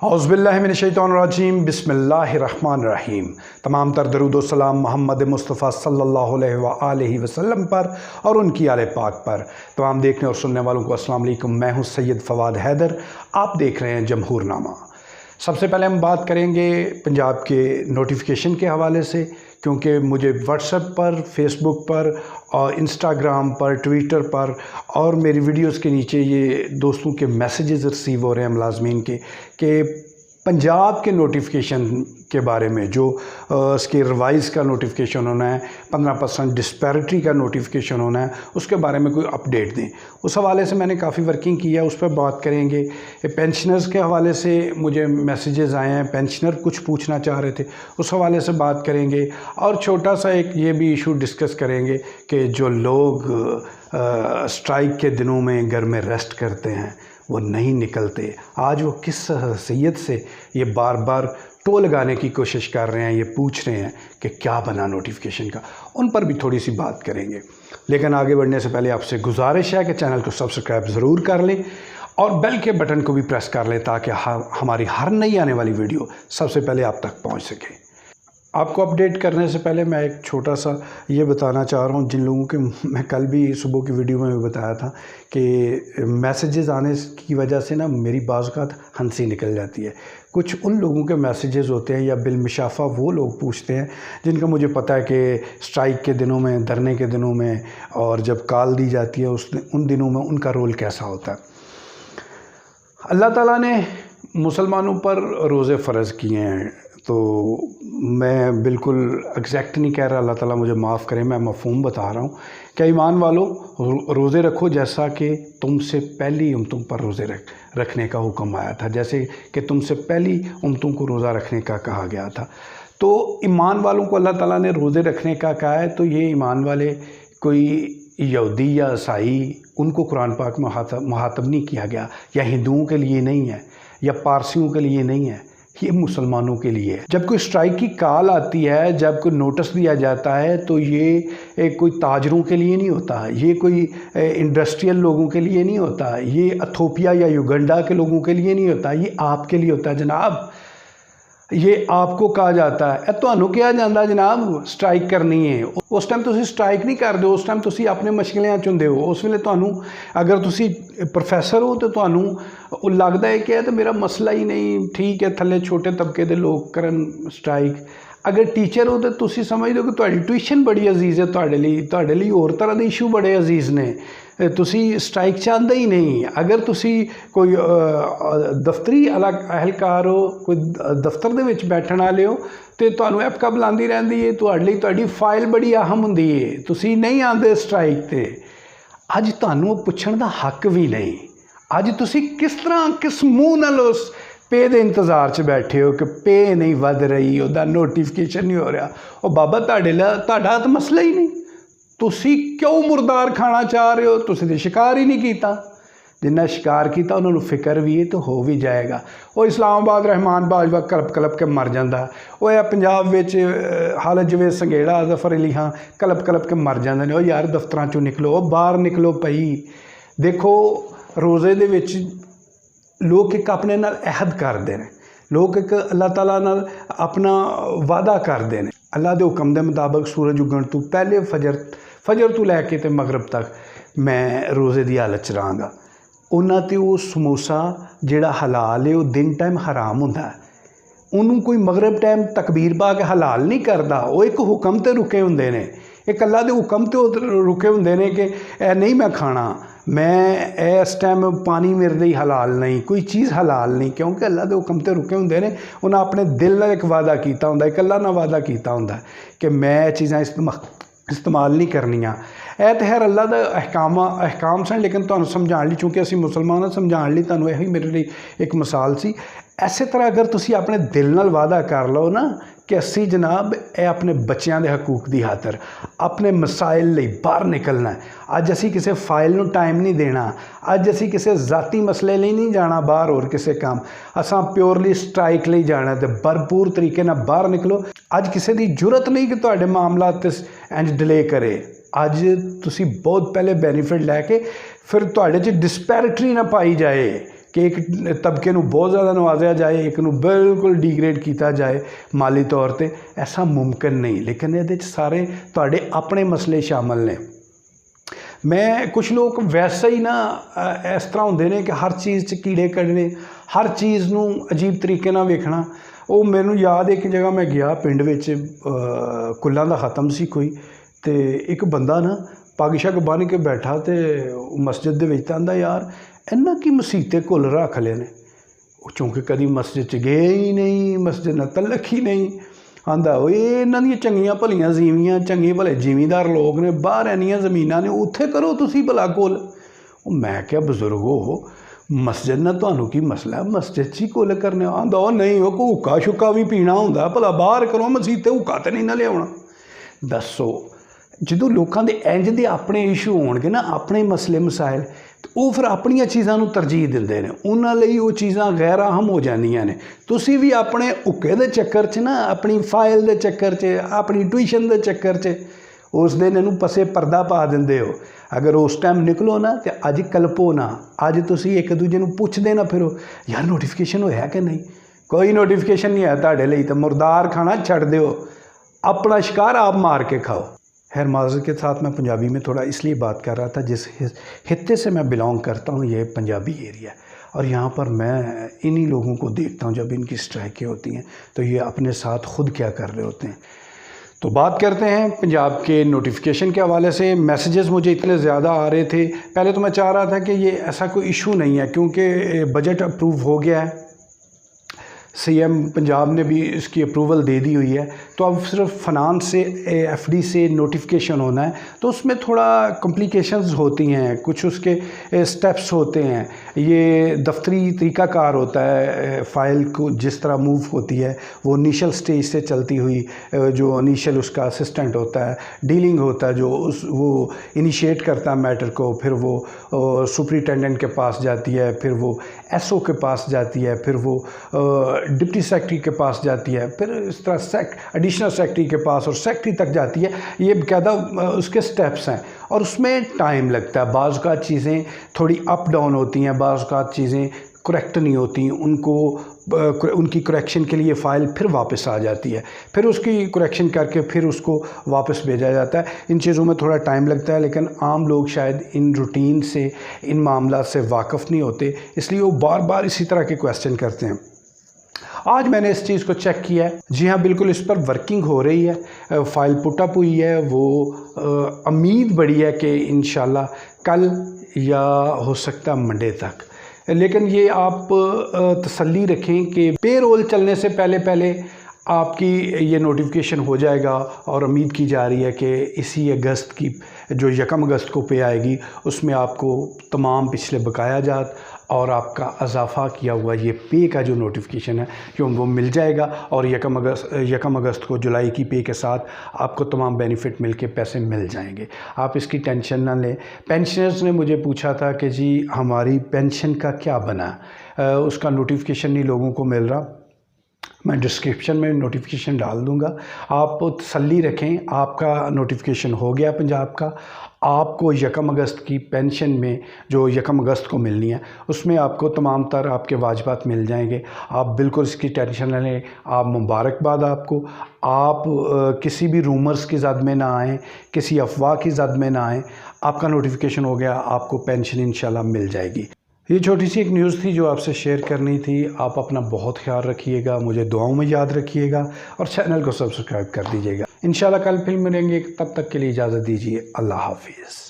औज़ुबिल्लाहि मिनश्शैतानिर्रजीम बिस्मिल्लाहिर्रहमानिर्रहीम। तमाम तर दरूद व सलाम मोहम्मद मुस्तफ़ा सल्लल्लाहु अलैहि वसल्लम पर और उनकी आले पाक पर। तमाम देखने और सुनने वालों को अस्सलाम वालेकुम। मैं हूँ सैयद फ़वाद हैदर, आप देख रहे हैं जमहूरनामा। सबसे पहले हम बात करेंगे पंजाब के नोटिफिकेशन के हवाले से, क्योंकि मुझे व्हाट्सएप पर, फेसबुक पर और इंस्टाग्राम पर, ट्विटर पर और मेरी वीडियोस के नीचे ये दोस्तों के मैसेजेस रिसीव हो रहे हैं मुलाजमीन के कि पंजाब के नोटिफिकेशन के बारे में जो इसके रिवाइज़ का नोटिफिकेशन होना है, 15% डिस्पैरिटी का नोटिफिकेशन होना है, उसके बारे में कोई अपडेट दें। उस हवाले से मैंने काफ़ी वर्किंग की है, उस पर बात करेंगे। पेंशनर्स के हवाले से मुझे मैसेजेस आए हैं, पेंशनर कुछ पूछना चाह रहे थे, उस हवाले से बात करेंगे। और छोटा सा एक ये भी इशू डिस्कस करेंगे कि जो लोग स्ट्राइक के दिनों में घर में रेस्ट करते हैं, वो नहीं निकलते, आज वो किस हैसियत से ये बार बार टो लगाने की कोशिश कर रहे हैं, ये पूछ रहे हैं कि क्या बना नोटिफिकेशन का, उन पर भी थोड़ी सी बात करेंगे। लेकिन आगे बढ़ने से पहले आपसे गुजारिश है कि चैनल को सब्सक्राइब ज़रूर कर लें और बेल के बटन को भी प्रेस कर लें ताकि हमारी हर नई आने वाली वीडियो सबसे पहले आप तक पहुँच सके। आपको अपडेट करने से पहले मैं एक छोटा सा ये बताना चाह रहा हूँ, जिन लोगों के मैं कल भी सुबह की वीडियो में भी बताया था कि मैसेजेस आने की वजह से ना मेरी बाज़-औक़ात हंसी निकल जाती है। कुछ उन लोगों के मैसेजेस होते हैं या बिलमुशाफ़ा वो लोग पूछते हैं जिनका मुझे पता है कि स्ट्राइक के दिनों में, धरने के दिनों में और जब कॉल दी जाती है उन दिनों में उनका रोल कैसा होता है। अल्लाह ताला ने मुसलमानों पर रोज़े फ़र्ज़ किए हैं, तो मैं बिल्कुल एग्जैक्ट नहीं कह रहा, अल्लाह ताला मुझे माफ़ करे, मैं मफ़हूम बता रहा हूँ। क्या ईमान वालों, रोज़े रखो जैसा कि तुमसे पहली उम्मतों पर रोज़े रखने का हुक्म आया था, जैसे कि तुमसे पहली उम्मतों को रोज़ा रखने का कहा गया था। तो ईमान वालों को अल्लाह ताला ने रोज़े रखने का कहा है, तो ये ईमान वाले कोई यहूदी या ईसाई, उनको कुरान पाक में मुहातब नहीं किया गया, या हिंदुओं के लिए नहीं है या पारसियों के लिए नहीं है, ये मुसलमानों के लिए है। जब कोई स्ट्राइक की कॉल आती है, जब कोई नोटिस दिया जाता है, तो ये कोई ताजरों के लिए नहीं होता, ये कोई इंडस्ट्रियल लोगों के लिए नहीं होता, ये इथियोपिया या युगांडा के लोगों के लिए नहीं होता, ये आपके लिए होता है जनाब। ये आपको कहा जाता है ਤੁਹਾਨੂੰ ਕਿਹਾ ਜਾਂਦਾ जनाब स्ट्राइक करनी है, उस टाइम तुसी स्ट्राइक नहीं करते, उस टाइम तुसी अपने मशगलियां चुनते हो। उस वेले ਤੁਹਾਨੂੰ अगर तुसी प्रोफैसर हो तो ਤੁਹਾਨੂੰ लगता है कि तो मेरा मसला ही नहीं, ठीक है थले छोटे तबके के लोग करन स्ट्राइक। अगर टीचर हो तो तुसी समझते हो कि तुहाडी ट्यूशन बड़ी अजीज़ है, तुहाडे लई होर तरह के इशू बड़े अजीज़ ने, तुसी स्ट्राइक चाहते ही नहीं। अगर तुसी कोई दफ्तरी अहलकार हो, कोई दफ्तर दे विच बैठण वाले हो, तो तुहानूं ऐपका बुलांदी रहंदी है, तुहाडे लई तुहाडी फाइल बड़ी अहम हुंदी है, तुसी नहीं आंदे स्ट्राइक ते। अज तुहानूं पुछण दा हक भी नहीं। अज तुसी किस तरह किस मूँह नाल उस पे दे इंतज़ार च बैठे हो कि पे नहीं वध रही, उहदा नोटिफिकेशन नहीं हो रहा। और बाबा तुहाडा तो मसला ही नहीं, तुसी क्यों मुर्दार खाना चाह रहे हो? तुसी तो शिकार ही नहीं किया। जिन्ना शिकार किया उन्होंने फिक्र भी है तो हो भी जाएगा। वो इस्लामाबाद रहमान बाजवा कलप कलप के मर जाता, वो है पंजाब विच हालत जिवें संघेड़ा ज़फर अली खां कलप कलप के मर जाते हैं। यार दफ्तरां चों निकलो, बाहर निकलो पई। देखो रोज़े दे विच लोग एक अपने नाल अहद करते हैं, लोग एक अल्लाह ताला नाल अपना वादा करते हैं। अल्लाह के हुक्म के मुताबिक सूरज उगण तो पहले फजर तो लैके तो मगरब तक मैं रोज़े की हालत च रहांगा। उन्होंने तो वो समोसा जिहड़ा हलाल है वो दिन टाइम हराम होंदा है, उन्होंने कोई मगरब टाइम तकबीर पा के हलाल नहीं करता। वो एक हुक्म ते रुके होंदे ने, एक अल्लाह के हुक्म ते रुके होंदे ने कि नहीं मैं खाना, मैं इस टाइम पानी मेरे लिए हलाल नहीं, कोई चीज़ हलाल नहीं, क्योंकि अल्लाह के हुक्म ते रुके होंदे ने। उन्हें अपने दिल नाल एक वादा किया होंदा, एक अल्लाह नाल वादा किया होंदा कि मैं चीज़ां इस्तेमाल नहीं करनियां। ਇਹ तो खैर अल्लाह का अहकाम सन, लेकिन तुहानूं समझाउण लई, चूँकि असीं मुसलमान समझाउण लई तुहानूं यही मेरे लिए एक मिसाल सी। इसे तरह अगर तुसीं अपने दिल नाल वादा कर लो ना कि असीं जनाब ये अपने बच्चों के हकूक की खातर अपने मसाइल लई बाहर निकलना है, अज असीं किसी फाइल नूं टाइम नहीं देना, अज असीं किसी ज़ाती मसले लई नहीं जाना बाहर होर किसी काम, असां प्योरली स्ट्राइक लई जाना, तो भरपूर तरीके नाल बाहर निकलो। अज किसी की जरूरत नहीं कि तुहाडे मामलात इंज डिले करे। अज तुसी बहुत पहले बेनीफिट लैके फिर तुहाडे च डिस्पैरिटी ना पाई जाए کہ ایک طبقے نو بہت زیادہ نوازیا جائے, ایک نو بالکل ڈیگریڈ کیتا جائے مالی طور تے, ایسا ممکن نہیں. لیکن یہ سارے تواڈے اپنے مسئلے شامل نے. میں کچھ لوگ ویسا ہی نا اس طرح ہوندے نے کہ ہر چیز چ کیڑے کڈنے, ہر چیز نو عجیب طریقے نال ویکھنا. وہ مینوں یاد ہے کہ جگہ میں گیا پنڈ وچ کلاں دا ختم سی کوئی, تے ایک بندہ نا پگ شگ بن کے بیٹھا تے مسجد دے وچ آندا یار انہاں کی مسیتے کل رکھ لے نے. چونکہ کدی مسجد چ گئے ہی نہیں, مسجد نال تعلق ہی نہیں. آندا اوے انہاں دی چنگیاں بھلیاں زیویاں چنگے بھلے زمیندار لوگ نے, باہر اینیاں زمیناں نے, اوتھے کرو تسی بھلا کول. میں کیا بزرگو مسجد نہ تانوں کی مسئلہ ہے, مسجد چی کول کرنے. آندا او نہیں وہ کو حکا شکا بھی پینا ہوندا بھلا باہر کرو مسیتے حکا تے نہیں نہ لیاونا. دسو جدوں لوکاں دے انج دے اپنے ایشو ہون گے نا, اپنے مسئلے مسائل, وہ پھر اپنیاں چیزاں نو ترجیح دندے نے, انہاں لئی وہ چیزاں غیر اہم ہو جاندیاں نے. تسی بھی اپنے حکے دے چکر چ نا, اپنی فائل دے چکر چ, اپنی ٹیوشن دے چکر چ اس دن انہوں پسے پردہ پا دندے ہو. اگر اس ٹائم نکلو نا تو اج کلپو نا, اج تسی ایک دوجے نو پوچھ دے نا پھرو یار نوٹیفیکیشن ہویا کہ نہیں. کوئی نوٹیفیکیشن نہیں ہے تہاڈے لئی, تو مردار کھانا چھڑ دیو, اپنا شکار آپ مار کے کھاؤ. خیر معذرت کے ساتھ میں پنجابی میں تھوڑا اس لیے بات کر رہا تھا, جس خطے سے میں بلانگ کرتا ہوں یہ پنجابی ایریا, اور یہاں پر میں انہی لوگوں کو دیکھتا ہوں جب ان کی اسٹرائکیں ہوتی ہیں تو یہ اپنے ساتھ خود کیا کر رہے ہوتے ہیں. تو بات کرتے ہیں پنجاب کے نوٹیفیکیشن کے حوالے سے. میسیجز مجھے اتنے زیادہ آ رہے تھے. پہلے تو میں چاہ رہا تھا کہ یہ ایسا کوئی ایشو نہیں ہے, کیونکہ بجٹ اپروو ہو گیا ہے, سی ایم پنجاب نے بھی اس کی اپروول دے دی ہوئی ہے. تو اب صرف فنانس سے ایف ڈی سے نوٹیفیکیشن ہونا ہے, تو اس میں تھوڑا کمپلیکیشنز ہوتی ہیں, کچھ اس کے سٹیپس ہوتے ہیں. یہ دفتری طریقہ کار ہوتا ہے, فائل کو جس طرح موو ہوتی ہے وہ انیشل سٹیج سے چلتی ہوئی, جو انیشل اس کا اسسٹنٹ ہوتا ہے, ڈیلنگ ہوتا ہے جو وہ انیشیٹ کرتا ہے میٹر کو, پھر وہ سپرنٹینڈنٹ کے پاس جاتی ہے, پھر وہ ایس او کے پاس جاتی ہے, پھر وہ ڈپٹی سیکٹری کے پاس جاتی ہے, پھر اس طرح ایڈیشنل سیکٹری کے پاس اور سیکٹری تک جاتی ہے. یہ باقاعدہ اس کے سٹیپس ہیں اور اس میں ٹائم لگتا ہے. بعض اوقات چیزیں تھوڑی اپ ڈاؤن ہوتی ہیں, بعض اوقات چیزیں کریکٹ نہیں ہوتی, ان کی کریکشن کے لیے فائل پھر واپس آ جاتی ہے, پھر اس کی کریکشن کر کے پھر اس کو واپس بھیجا جاتا ہے. ان چیزوں میں تھوڑا ٹائم لگتا ہے, لیکن عام لوگ شاید ان روٹین سے, ان معاملات سے واقف نہیں ہوتے, اس لیے وہ بار بار اسی طرح کے کویسچن کرتے ہیں. آج میں نے اس چیز کو چیک کیا ہے, جی ہاں بالکل اس پر ورکنگ ہو رہی ہے, فائل پٹ اپ ہوئی ہے. وہ امید بڑی ہے کہ انشاءاللہ کل یا ہو سکتا منڈے تک. لیکن یہ آپ تسلی رکھیں کہ پے رول چلنے سے پہلے آپ کی یہ نوٹیفیکیشن ہو جائے گا, اور امید کی جا رہی ہے کہ اسی اگست کی جو 1 اگست کو پے آئے گی اس میں آپ کو تمام پچھلے بقایا جات اور آپ کا اضافہ کیا ہوا یہ پے کا جو نوٹیفیکیشن ہے کہ وہ مل جائے گا, اور 1 اگست کو جولائی کی پے کے ساتھ آپ کو تمام بینیفٹ مل کے پیسے مل جائیں گے. آپ اس کی ٹینشن نہ لیں. پینشنرز نے مجھے پوچھا تھا کہ جی ہماری پینشن کا کیا بنا, اس کا نوٹیفیکیشن نہیں لوگوں کو مل رہا. میں ڈسکرپشن میں نوٹیفیکیشن ڈال دوں گا, آپ تسلی رکھیں, آپ کا نوٹیفیکیشن ہو گیا پنجاب کا. آپ کو 1 اگست کی پینشن میں جو 1 اگست کو ملنی ہے اس میں آپ کو تمام تر آپ کے واجبات مل جائیں گے. آپ بالکل اس کی ٹینشن نہ لیں. آپ مبارکباد آپ کو. آپ کسی بھی رومرز کی زد میں نہ آئیں, کسی افواہ کی زد میں نہ آئیں. آپ کا نوٹیفیکیشن ہو گیا, آپ کو پینشن انشاءاللہ مل جائے گی. یہ چھوٹی سی ایک نیوز تھی جو آپ سے شیئر کرنی تھی. آپ اپنا بہت خیال رکھیے گا, مجھے دعاؤں میں یاد رکھیے گا, اور چینل کو سبسکرائب کر دیجیے گا. انشاءاللہ کل پھر ملیں گے, تب تک کے لیے اجازت دیجیے. اللہ حافظ.